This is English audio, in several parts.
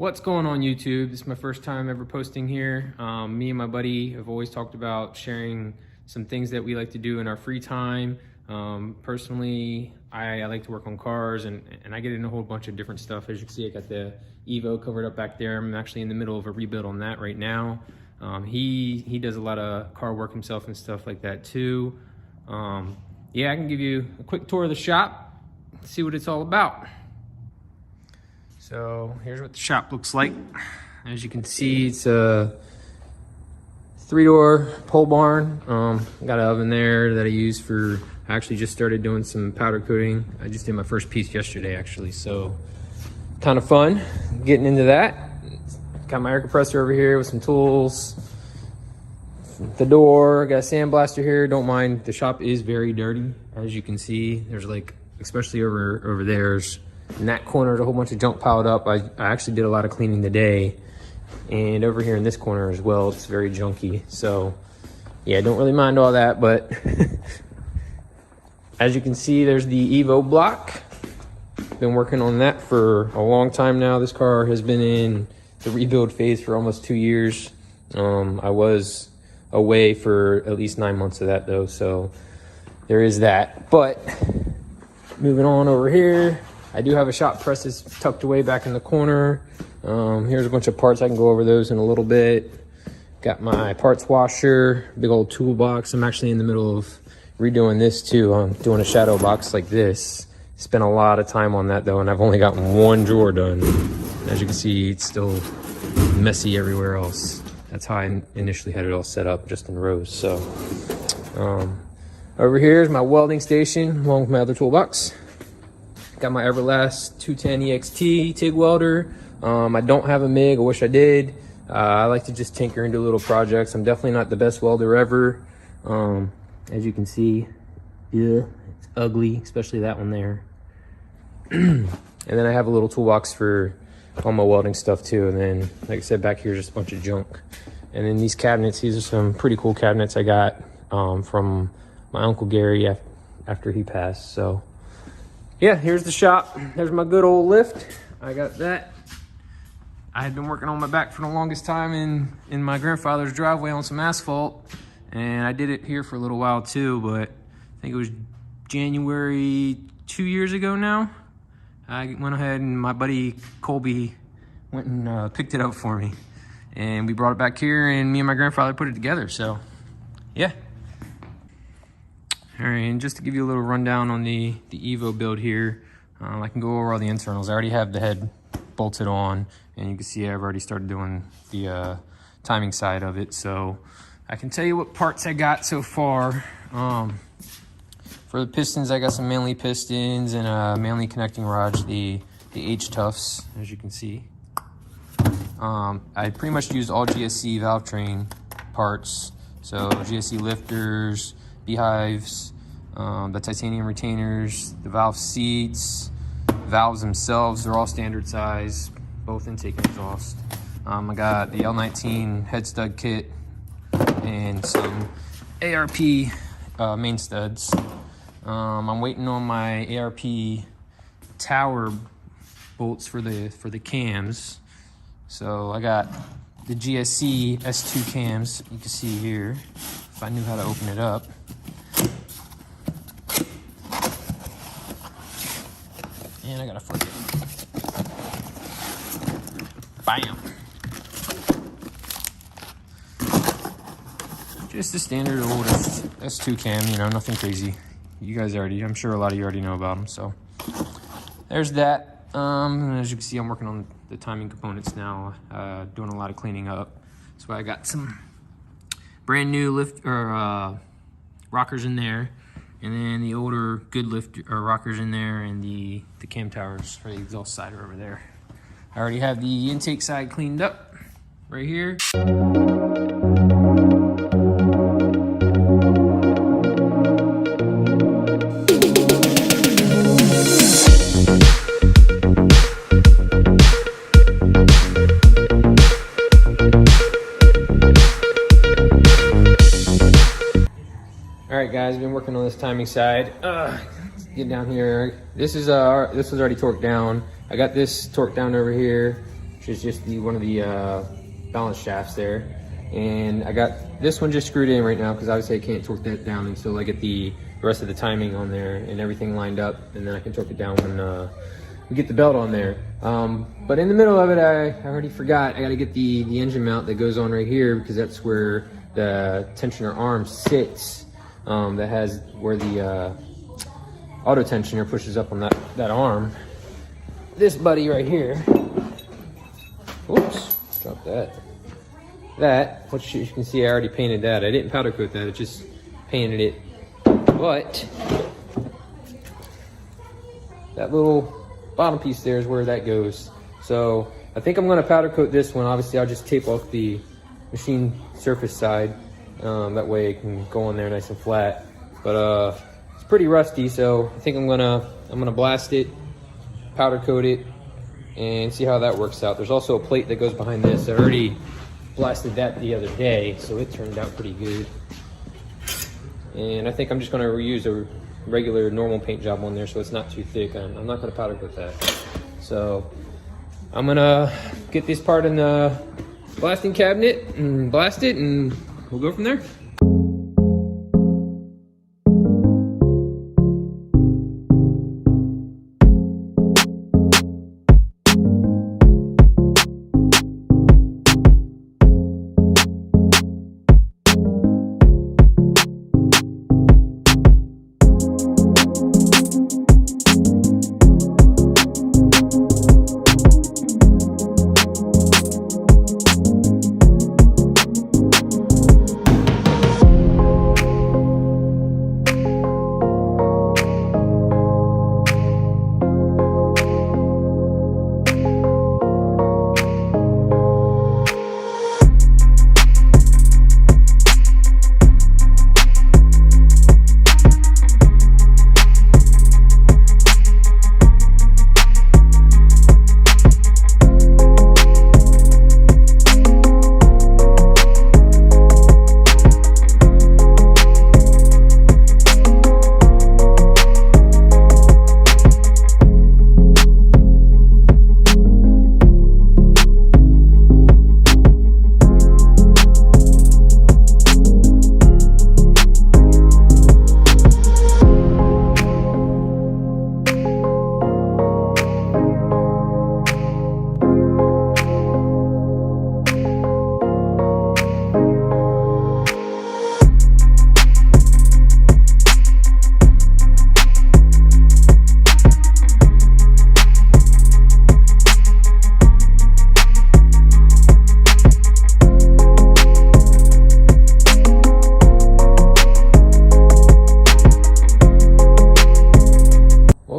What's going on YouTube? This is my first time ever posting here. Me and my buddy have always talked about sharing some things that we like to do in our free time. Personally, I like to work on cars and I get into a whole bunch of different stuff. As you can see, I got the Evo covered up back there. I'm actually in the middle of a rebuild on that right now. He does a lot of car work himself and stuff like that too. Yeah, I can give you a quick tour of the shop, see what it's all about. So here's what the shop looks like. As you can see, it's a 3-door pole barn. Got an oven there that I use for, I actually just started doing some powder coating. I just did my first piece yesterday actually, so kind of fun getting into that. Got my air compressor over here with some tools. The door, got a sandblaster here. Don't mind, the shop is very dirty. As you can see, there's like, especially over there's in that corner, there's a whole bunch of junk piled up. I actually did a lot of cleaning today. And over here in this corner as well, it's very junky. So yeah, don't really mind all that, but as you can see, there's the Evo block. Been working on that for a long time now. This car has been in the rebuild phase for almost 2 years. I was away for at least 9 months of that though, so there is that. But moving on over here, I do have a shop presses tucked away back in the corner. Here's a bunch of parts. I can go over those in a little bit. Got my parts washer, big old toolbox. I'm actually in the middle of redoing this too. I'm doing a shadow box like this. Spent a lot of time on that though, and I've only got one drawer done. As you can see, it's still messy everywhere else. That's how I initially had it all set up, just in rows. So over here is my welding station along with my other toolbox. Got my Everlast 210 EXT TIG welder. I don't have a MIG, I wish I did. I like to just tinker into little projects. I'm definitely not the best welder ever. As you can see, yeah, it's ugly, especially that one there. And then I have a little toolbox for all my welding stuff too. And then, like I said, back here is just a bunch of junk. And then these cabinets, these are some pretty cool cabinets I got from my Uncle Gary after he passed. So yeah, here's the shop. There's my good old lift. I got that. I had been working on my back for the longest time in my grandfather's driveway on some asphalt. And I did it here for a little while too, but I think it was January 2 years ago now. I went ahead and my buddy Colby went and picked it up for me. And we brought it back here and me and my grandfather put it together, so yeah. All right, and just to give you a little rundown on the Evo build here, I can go over all the internals. I already have the head bolted on, and you can see I've already started doing the timing side of it. So I can tell you what parts I got so far. For the pistons, I got some Manley pistons and a Manley connecting rod, the H-Tufts, as you can see. I pretty much used all GSC valve train parts. So GSC lifters, beehives, the titanium retainers, the valve seats, valves themselves, they're all standard size, both intake and exhaust. I got the L19 head stud kit and some ARP main studs. I'm waiting on my ARP tower bolts for the cams. So I got the GSC S2 cams, you can see here, if I knew how to open it up. And I gotta flip it. Bam! Just a standard old S2 cam, you know, nothing crazy. You guys already, I'm sure a lot of you already know about them, so. There's that. And as you can see, I'm working on the timing components now, doing a lot of cleaning up. So I got some brand new rockers in there, and then the older good rockers in there, and the cam towers for the exhaust side are over there. I already have the intake side cleaned up right here. All right, guys, been working on this timing side. Get down here. This was already torqued down. I got this torqued down over here. which is just one of the balance shafts there. And I got this one just screwed in right now because obviously I can't torque that down until I get the rest of the timing on there and everything lined up, and then I can torque it down when we get the belt on there. But in the middle of it, I already forgot. I got to get the engine mount that goes on right here, because that's where the tensioner arm sits. That has where the auto tensioner pushes up on that arm. This buddy right here. Oops, drop that. That, which you can see I already painted that. I didn't powder coat that, I just painted it. But that little bottom piece there is where that goes. So I think I'm gonna powder coat this one. Obviously I'll just tape off the machine surface side. That way it can go on there nice and flat. But it's pretty rusty, so I think I'm gonna blast it, powder coat it, and see how that works out. There's also a plate that goes behind this. I already blasted that the other day, so it turned out pretty good. And I think I'm just gonna reuse a regular normal paint job on there so it's not too thick. I'm not gonna powder coat that. So I'm gonna get this part in the blasting cabinet and blast it, and we'll go from there.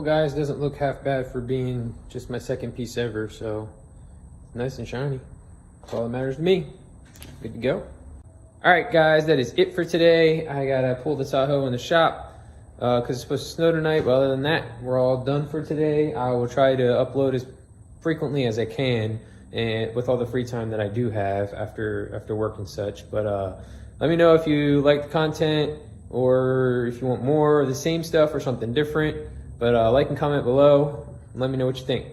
Guys, doesn't look half bad for being just my second piece ever, so nice and shiny. That's all that matters to me. Good to go. All right, guys, that is it for today. I gotta pull the Tahoe in the shop because it's supposed to snow tonight, but other than that, we're all done for today. I will try to upload as frequently as I can, and with all the free time that I do have after work and such. But let me know if you like the content, or if you want more of the same stuff or something different. But like and comment below, and let me know what you think.